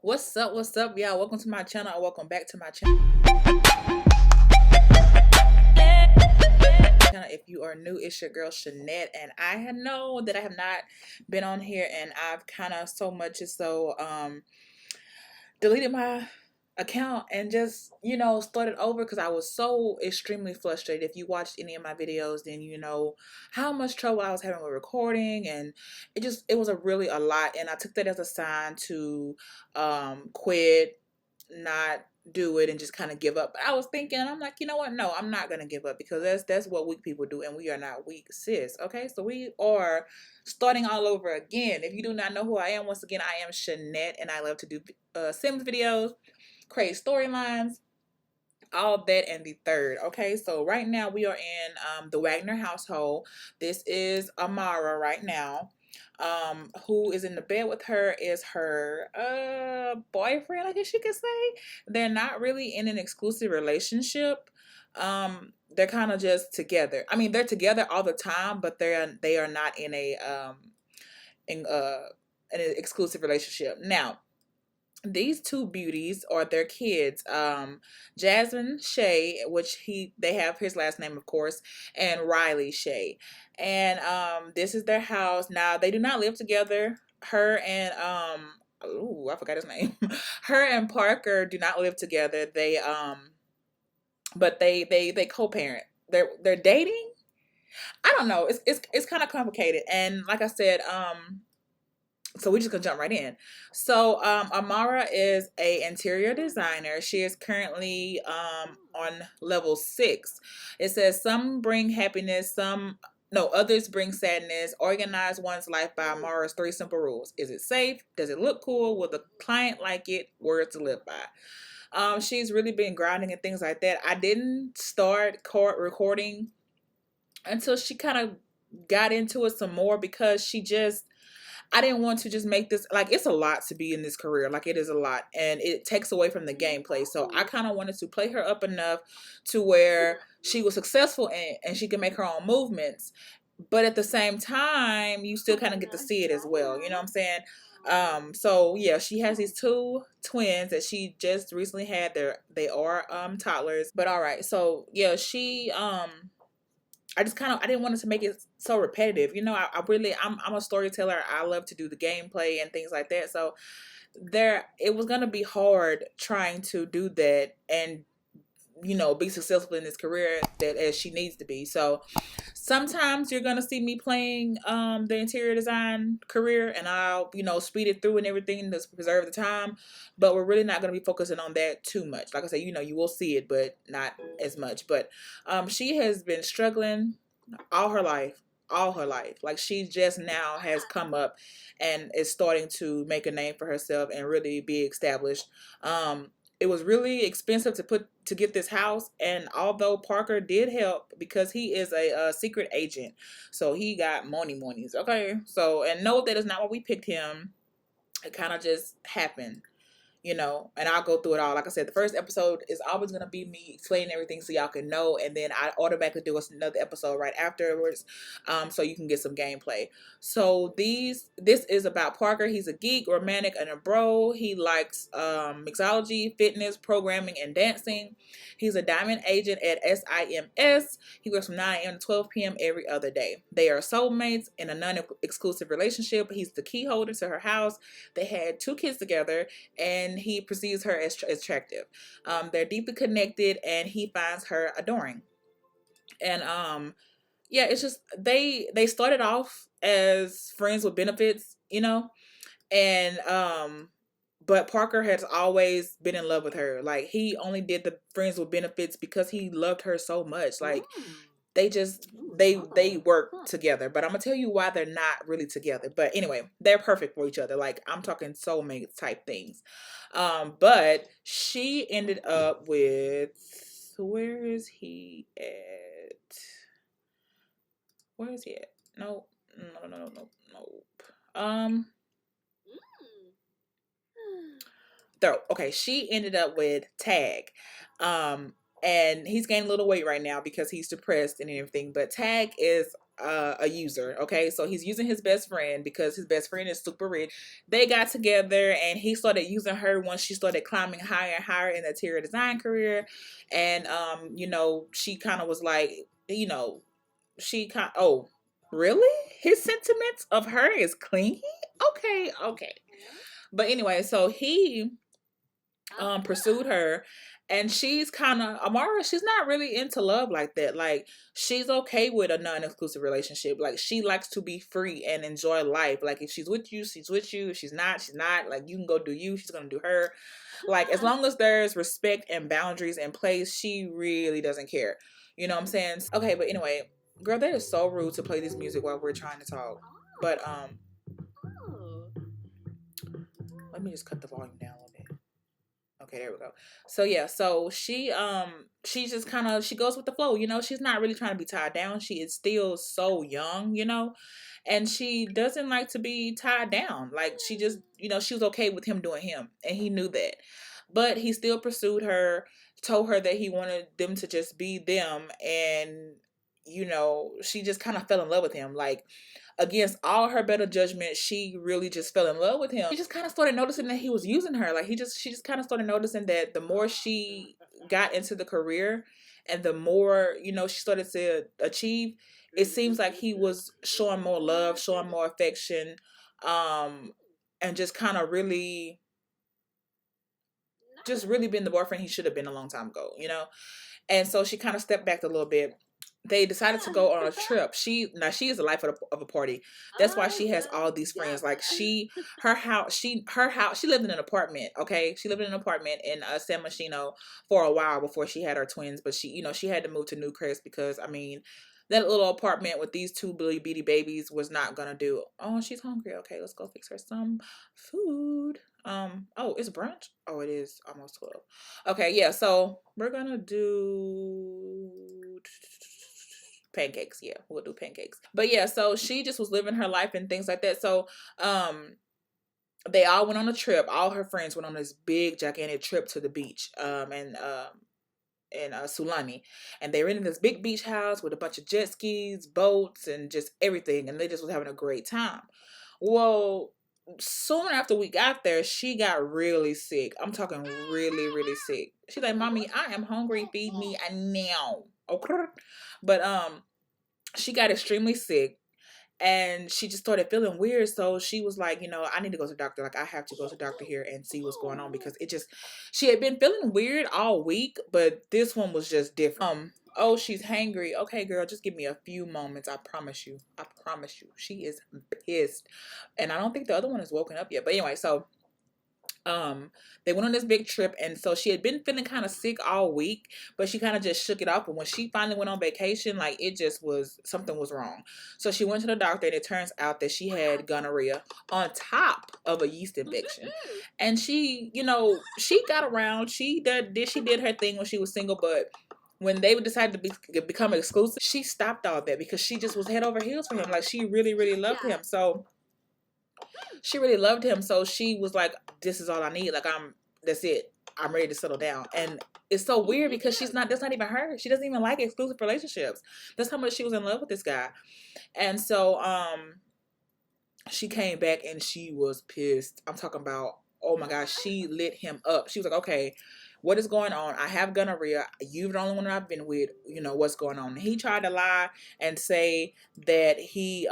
What's up, y'all? Welcome to my channel, or welcome back to my channel. If you are new, it's your girl Shanette, and I know that I have not been on here, and I've kind of so much as so deleted my account and just started over because I was so extremely frustrated. If you watched any of my videos, then you know how much trouble I was having with recording, and it was a lot, and I took that as a sign to quit, not do it, and just kind of give up. But I was thinking, I'm like, you know what, no, I'm not gonna give up, because that's what weak people do, and we are not weak, sis. Okay, so we are starting all over again. If you do not know who I am, once again, I am Shanette, and I love to do Sims videos, create storylines, all that and the third. Okay, so right now we are in the Wagner household. This is Amara right now. Who is in the bed with her is her boyfriend, I guess you could say. They're not really in an exclusive relationship. They're kind of just together. I mean, they're together all the time, but they are not in in an exclusive relationship. Now, these two beauties are their kids, Jasmine Shay, which they have his last name, of course, and Riley Shay. And this is their house. Now, they do not live together. Her and I forgot his name. Her and Parker do not live together. They but they co-parent. They're dating. I don't know. It's kind of complicated. And like I said, so we're just gonna jump right in. So Amara is a interior designer. She is currently on level 6. It says some bring happiness, others bring sadness. Organize one's life by Amara's 3 simple rules. Is it safe? Does it look cool? Will the client like it? Words to live by. She's really been grinding and things like that. I didn't start recording until she kind of got into it some more, because I didn't want to just make this, like, it's a lot to be in this career. Like, it is a lot, and it takes away from the gameplay. So I kind of wanted to play her up enough to where she was successful and she can make her own movements. But at the same time, you still kind of get to see it as well. You know what I'm saying? So yeah, she has these 2 twins that she just recently had. They are toddlers. But all right. So yeah, I didn't want it to make it so repetitive. I'm a storyteller. I love to do the gameplay and things like that. So it was going to be hard trying to do that and, be successful in this career that as she needs to be. So sometimes you're going to see me playing the interior design career, and I'll, speed it through and everything to preserve the time. But we're really not going to be focusing on that too much. Like I said, you will see it, but not as much. But she has been struggling all her life. All her life. Like, she just now has come up and is starting to make a name for herself and really be established. It was really expensive to get this house, and although Parker did help, because he is a secret agent, so he got monies. Okay, so, and no, that is not why we picked him. It kind of just happened. And I'll go through it all. Like I said, the first episode is always going to be me explaining everything so y'all can know, and then I automatically do another episode right afterwards, so you can get some gameplay. So this is about Parker. He's a geek, romantic, and a bro. He likes mixology, fitness, programming, and dancing. He's a diamond agent at SIMS. He works from 9 a.m. to 12 p.m. every other day. They are soulmates in a non-exclusive relationship. He's the key holder to her house. They had 2 kids together, and he perceives her as attractive. They're deeply connected, and he finds her adoring. And yeah, it's just they started off as friends with benefits, and but Parker has always been in love with her. Like, he only did the friends with benefits because he loved her so much. Like, they work together, but I'm gonna tell you why they're not really together. But anyway, they're perfect for each other. Like, I'm talking soulmate type things. But she ended up with, where is he at? Where is he at? No. Okay, she ended up with Tag. And he's gaining a little weight right now because he's depressed and everything. But Tag is a user. Okay, so he's using his best friend because his best friend is super rich. They got together and he started using her once she started climbing higher and higher in the interior design career. And she kind of was like, she kind oh, really? His sentiments of her is clingy? Okay, okay. But anyway, so he pursued her, and she's kind of Amara, she's not really into love like that. Like, she's okay with a non-exclusive relationship. Like, she likes to be free and enjoy life. Like, if she's with you, she's with you. If she's not, she's not. Like, you can go do you, she's gonna do her. Like, as long as there's respect and boundaries in place, she really doesn't care. You know what I'm saying? Okay, but anyway, girl, that is so rude to play this music while we're trying to talk. But let me just cut the volume down a little bit. Okay, there we go. So yeah, so she just kind of, she goes with the flow, she's not really trying to be tied down. She is still so young, and she doesn't like to be tied down. Like, she just, she was okay with him doing him, and he knew that. But he still pursued her, told her that he wanted them to just be them, and she just kind of fell in love with him. Like, against all her better judgment, she really just fell in love with him. She just kind of started noticing that he was using her. Like, she just kind of started noticing that the more she got into the career and the more, she started to achieve, it seems like he was showing more love, showing more affection, and just kind of really, just really been the boyfriend he should have been a long time ago, And so she kind of stepped back a little bit. They decided to go on a trip. She is the life of a party. That's why she has all these friends. Like, she lived in an apartment. Okay, she lived in an apartment in San Machino for a while before she had her twins. But she had to move to Newcrest because, I mean, that little apartment with these two bitty bitty babies was not gonna do. Oh, she's hungry. Okay, let's go fix her some food. Oh, it's brunch? Oh, it is almost 12. Okay, yeah, so we're gonna do pancakes. Yeah, we'll do pancakes. But yeah, so she just was living her life and things like that. So they all went on a trip. All her friends went on this big gigantic trip to the beach. In Sulani, and they rented this big beach house with a bunch of jet skis, boats, and just everything, and they just was having a great time. Well, soon after we got there, she got really sick. I'm talking really, really sick. She's like, "Mommy, I am hungry. Feed me now." Okay, but she got extremely sick, and she just started feeling weird. So she was like, I need to go to the doctor. Like, I have to go to the doctor here and see what's going on, because she had been feeling weird all week, but this one was just different. Oh, she's hangry. Okay, girl, just give me a few moments. I promise you. I promise you. She is pissed. And I don't think the other one is woken up yet. But anyway, so they went on this big trip, and so she had been feeling kind of sick all week, but she kind of just shook it off. But when she finally went on vacation, like, it just was, something was wrong. So she went to the doctor, and it turns out that she had gonorrhea on top of a yeast infection. And she, she got around. She did her thing when she was single, but when they decided to become exclusive, she stopped all that because she just was head over heels for him. Like, she really, really loved him. So she really loved him. So she was like, this is all I need. Like, that's it. I'm ready to settle down. And it's so weird because that's not even her. She doesn't even like exclusive relationships. That's how much she was in love with this guy. And so, she came back and she was pissed. I'm talking about, oh my gosh, she lit him up. She was like, okay, what is going on? I have gonorrhea. You're the only one I've been with. What's going on? And he tried to lie and say that he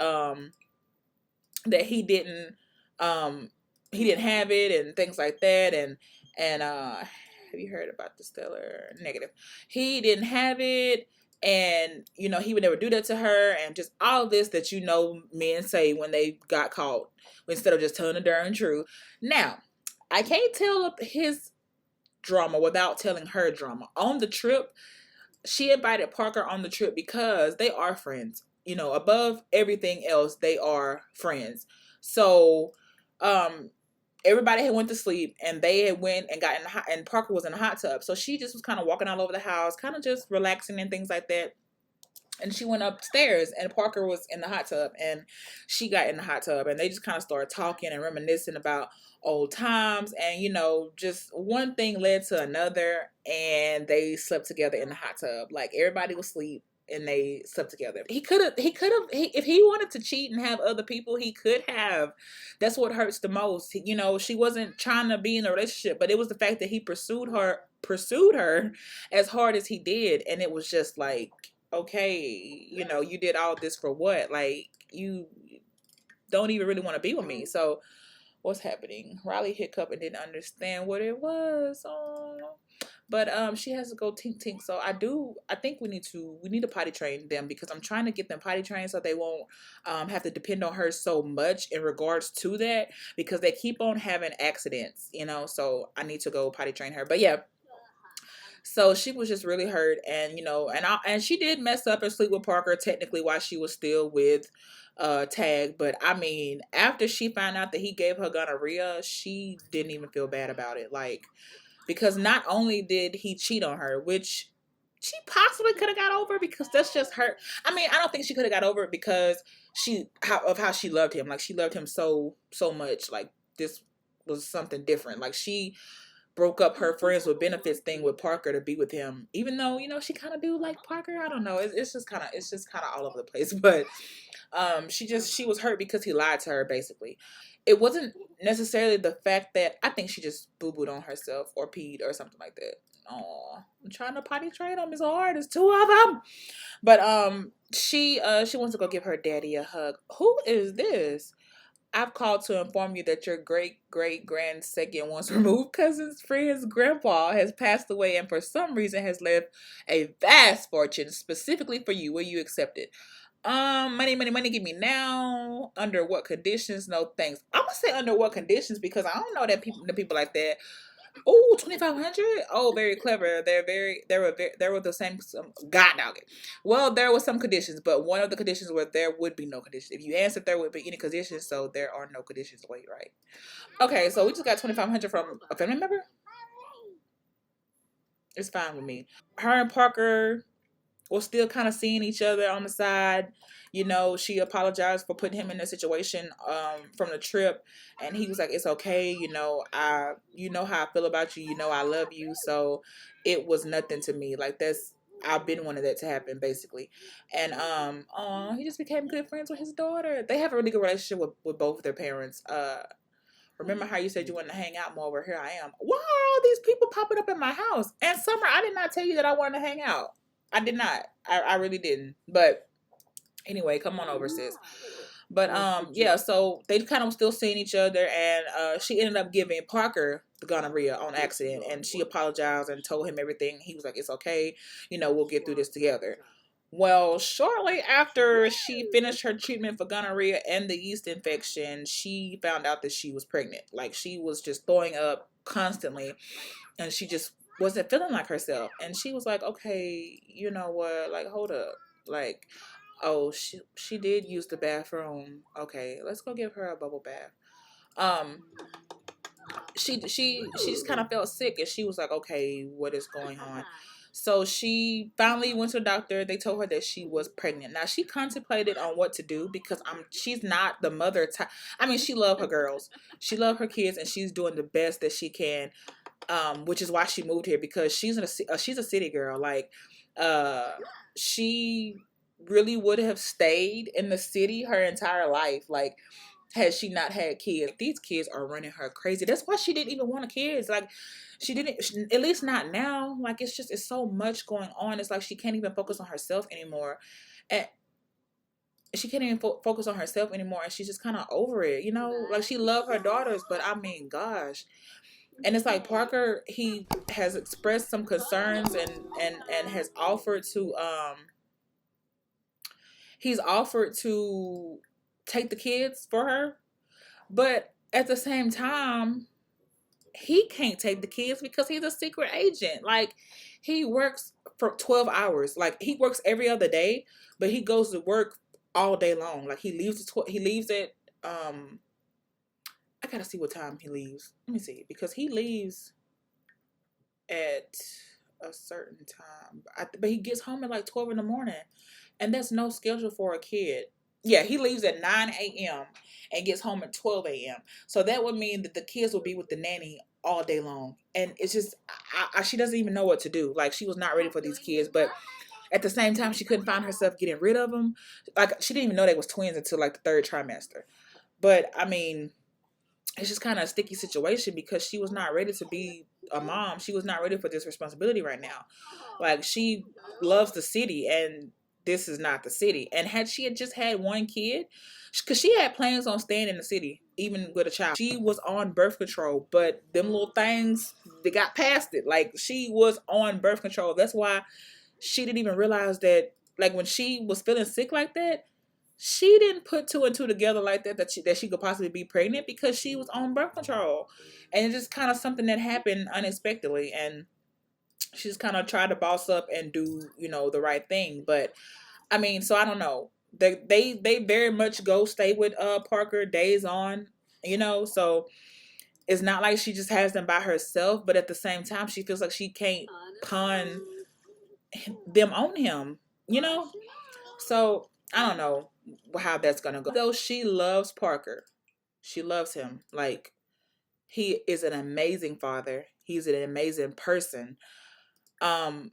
didn't have it and things like that. And have you heard about the stellar negative? He didn't have it, and he would never do that to her, and just all this that men say when they got caught, instead of just telling the darn truth. Now, I can't tell his drama without telling her drama. On the trip, she invited Parker on the trip because they are friends. Above everything else, they are friends. So, everybody had went to sleep, and they had went and got in and Parker was in the hot tub. So she just was kind of walking all over the house, kind of just relaxing and things like that. And she went upstairs, and Parker was in the hot tub, and she got in the hot tub, and they just kind of started talking and reminiscing about old times. And, just one thing led to another, and they slept together in the hot tub. Like, everybody was asleep. and they slept together. If he wanted to cheat and have other people, he could have. That's what hurts the most. You know, she wasn't trying to be in a relationship, but it was the fact that he pursued her as hard as he did, and it was just like, okay, you know, you did all this for what? Like, you don't even really want to be with me. So what's happening? Riley hiccup and didn't understand what it was. Oh. But she has to go tink tink. So I think we need to potty train them, because I'm trying to get them potty trained so they won't have to depend on her so much in regards to that, because they keep on having accidents, you know. So I need to go potty train her. But yeah, so she was just really hurt, and you know, and she did mess up and sleep with Parker technically while she was still with Tag. But I mean, after she found out that he gave her gonorrhea, she didn't even feel bad about it. Like, because not only did he cheat on her, which she possibly could have got over, because that's just her. I mean, I don't think she could have got over it because how she loved him. Like, she loved him so much. Like, this was something different. Like, she broke up her friends with benefits thing with Parker to be with him, even though, you know, she kind of do like Parker. I don't know. It's just kind of all over the place. But she was hurt because he lied to her, basically. It wasn't necessarily the fact that, I think she just boo booed on herself or peed or something like that. Oh, I'm trying to potty train them. It's hard. It's two of them. But she wants to go give her daddy a hug. Who is this? I've called to inform you that your great great grand second once removed cousin's friend's grandpa has passed away, and for some reason has left a vast fortune specifically for you. Will you accept it? Money, money, money, give me now. Under what conditions? No thanks. I'm gonna say under what conditions, because I don't know that the people like that. Oh, 2,500. Oh, very clever. There were the same, God dog it. Well, there were some conditions, but one of the conditions were there would be no conditions. If you answered there would be any conditions, so there are no conditions. Wait, right? Okay, so we just got 2,500 from a family member. It's fine with me. Her and Parker were still kind of seeing each other on the side. You know, she apologized for putting him in a situation from the trip, and he was like, "It's okay. You know, you know how I feel about you. You know, I love you. So it was nothing to me. Like, that's I've been wanting that to happen, basically." And he just became good friends with his daughter. They have a really good relationship with both their parents. Remember how you said you wanted to hang out more? Over here I am. Why are all these people popping up in my house? And Summer, I did not tell you that I wanted to hang out. I did not. I really didn't. But anyway, come on over, sis. But yeah, so they kind of still seeing each other, and she ended up giving Parker the gonorrhea on accident, and she apologized and told him everything. He was like, "It's okay, you know, we'll get through this together." Well, shortly after she finished her treatment for gonorrhea and the yeast infection, she found out that she was pregnant. Like, she was just throwing up constantly, and she just wasn't feeling like herself. And she was like, "Okay, you know what? Like, hold up. Like, oh, she did use the bathroom. Okay, let's go give her a bubble bath." Um, she just kind of felt sick, and she was like, "Okay, what is going on?" So she finally went to the doctor. They told her that she was pregnant. Now, she contemplated on what to do, because she's not the mother type. I mean, she loved her girls, she loved her kids, and she's doing the best that she can. Which is why she moved here, because she's a city girl. Like, uh, she really would have stayed in the city her entire life. Like, had she not had kids. These kids are running her crazy. That's why she didn't even want kids. Like, she didn't, at least not now. Like, it's so much going on. It's like she can't even focus on herself anymore. And she can't even focus on herself anymore. And she's just kind of over it, you know? Like, she loved her daughters, but I mean, gosh. And it's like Parker, he has expressed some concerns, and has offered to he's offered to take the kids for her. But at the same time, he can't take the kids because he's a secret agent. Like, he works for 12 hours. Like, he works every other day, but he goes to work all day long. Like, he leaves at I gotta see what time he leaves. Let me see, because he leaves at a certain time, but he gets home at like 12 in the morning, and that's no schedule for a kid. Yeah, he leaves at 9 a.m. and gets home at 12 a.m. So that would mean that the kids will be with the nanny all day long, and it's just she doesn't even know what to do. Like, she was not ready for these kids, but At the same time, she couldn't find herself getting rid of them. Like, she didn't even know they was twins until like the third trimester. But I mean, it's just kind of a sticky situation because she was not ready to be a mom. She was not ready for this responsibility right now. Like, she loves the city, and this is not the city. And had she had just had one kid, because she had plans on staying in the city, even with a child. She was on birth control, but them little things, they got past it. Like, she was on birth control. That's why she didn't even realize that, like, when she was feeling sick like that, she didn't put two and two together like that, that she could possibly be pregnant, because she was on birth control. And it's just kind of something that happened unexpectedly, and she just kind of tried to boss up and do, the right thing. But I mean, so I don't know. They very much go stay with Parker days on, so it's not like she just has them by herself, but at the same time she feels like she can't pawn them on him, you know? So I don't know how that's gonna go. Though she loves Parker. She loves him. Like, he is an amazing father. He's an amazing person. Um,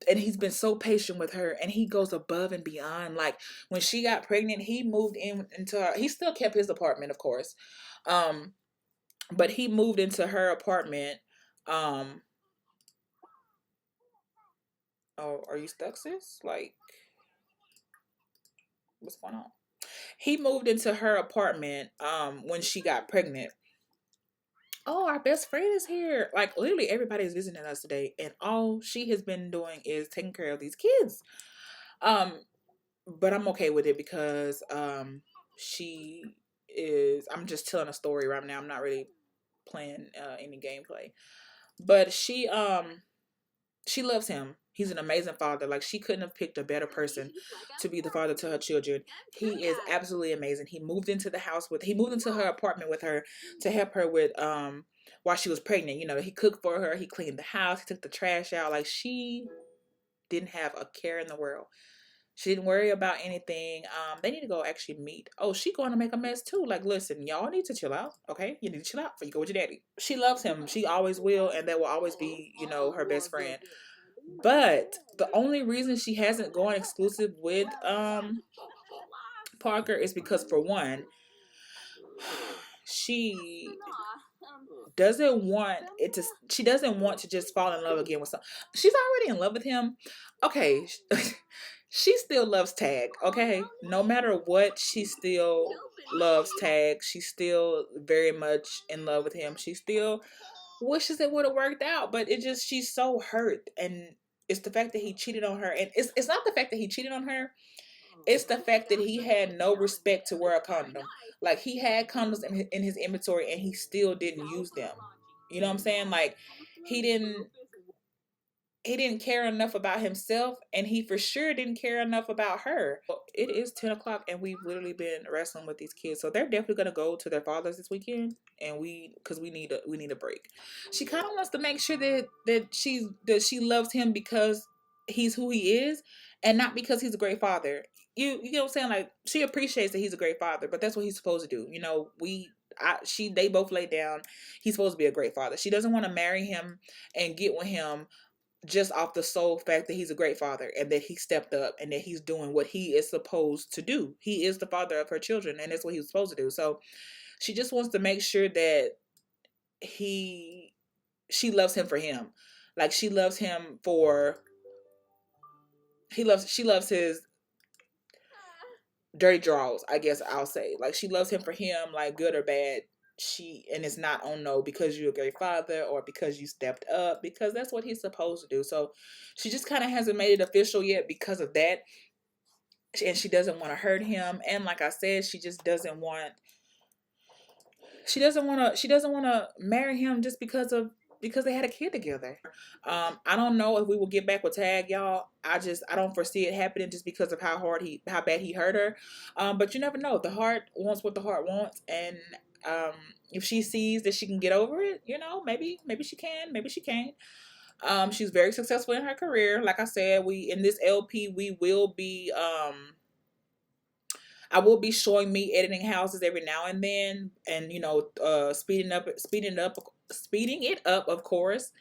and he's been so patient with her, and he goes above and beyond. Like, when she got pregnant, he moved into her. He still kept his apartment, of course. Um, but he moved into her apartment. Um, oh, are you stuck, sis? Like, what's going on? He moved into her apartment when she got pregnant. Oh, our best friend is here. Like, literally everybody is visiting us today, and all she has been doing is taking care of these kids. Um, but I'm okay with it because she is. I'm just telling a story right now. I'm not really playing any gameplay, but she loves him. He's an amazing father. Like, she couldn't have picked a better person to be the father to her children. He is absolutely amazing. He moved into her apartment with her to help her with while she was pregnant. He cooked for her, he cleaned the house, he took the trash out. Like, she didn't have a care in the world. She didn't worry about anything. They need to go actually meet. Oh, she going to make a mess too. Like, listen, y'all need to chill out, okay? You need to chill out before you go with your daddy. She loves him. She always will, and that will always be, her best friend. But the only reason she hasn't gone exclusive with Parker is because, for one, she doesn't want it to. She doesn't want to just fall in love again with some. She's already in love with him. Okay, she still loves Tag. Okay, no matter what, she still loves Tag. She's still very much in love with him. She still wishes it would have worked out, but she's so hurt, and it's the fact that he cheated on her, and it's not the fact that he cheated on her. It's the fact that he had no respect to wear a condom. Like, he had condoms in his inventory, and he still didn't use them. You know what I'm saying? Like, he didn't he didn't care enough about himself, and he for sure didn't care enough about her. It is 10 o'clock, and we've literally been wrestling with these kids, so they're definitely going to go to their fathers this weekend, and because we need a break. She kind of wants to make sure that she loves him because he's who he is, and not because he's a great father. You know what I'm saying? Like, she appreciates that he's a great father, but that's what he's supposed to do. They both laid down. He's supposed to be a great father. She doesn't want to marry him and get with him just off the sole fact that he's a great father, and that he stepped up, and that he's doing what he is supposed to do. He is the father of her children, and that's what he was supposed to do. So she just wants to make sure that he she loves him for him. Like, she loves him for she loves his dirty draws, I guess I'll say. Like, she loves him for him, like, good or bad. And it's not on no because you're a great father or because you stepped up, because that's what he's supposed to do. So she just kind of hasn't made it official yet because of that, and she doesn't want to hurt him. And like I said, she doesn't want to marry him just because they had a kid together. I don't know if we will get back with Tag, y'all. I don't foresee it happening just because of how bad he hurt her. But you never know. The heart wants what the heart wants, and um, if she sees that she can get over it, maybe she can, maybe she can't. She's very successful in her career. Like I said, we in this LP we will be I will be showing me editing houses every now and then, and speeding it up, of course.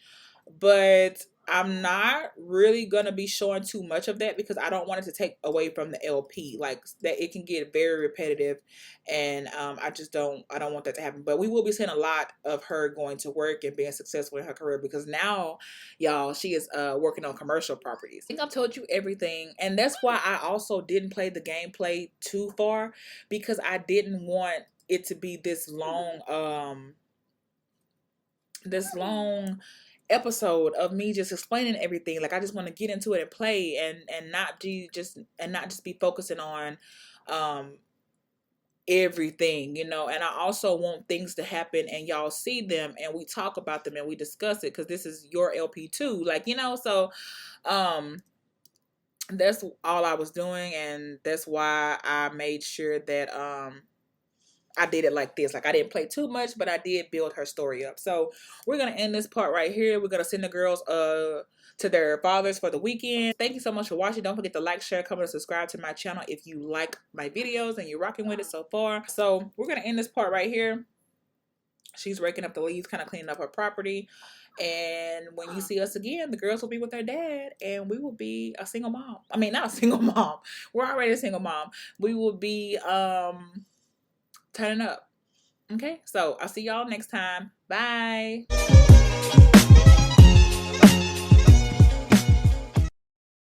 But I'm not really gonna be showing too much of that because I don't want it to take away from the LP. Like that, it can get very repetitive, and I don't want that to happen. But we will be seeing a lot of her going to work and being successful in her career because now, y'all, she is working on commercial properties. I think I've told you everything, and that's why I also didn't play the gameplay too far because I didn't want it to be this long episode of me just explaining everything. Like I just want to get into it and play and not just be focusing on everything, you know. And I also want things to happen and y'all see them and we talk about them and we discuss it because this is your LP too, like, you know. So that's all I was doing, and that's why I made sure that I did it like this. Like I didn't play too much, but I did build her story up. So we're gonna end this part right here. We're gonna send the girls to their fathers for the weekend. Thank you so much for watching. Don't forget to like, share, comment, and subscribe to my channel if you like my videos and you're rocking with it so far. So we're gonna end this part right here. She's raking up the leaves, kind of cleaning up her property. And when you see us again, the girls will be with their dad and we will be a single mom. I mean, not a single mom. We're already a single mom. We will be turning up. Okay, so I'll see y'all next time. Bye.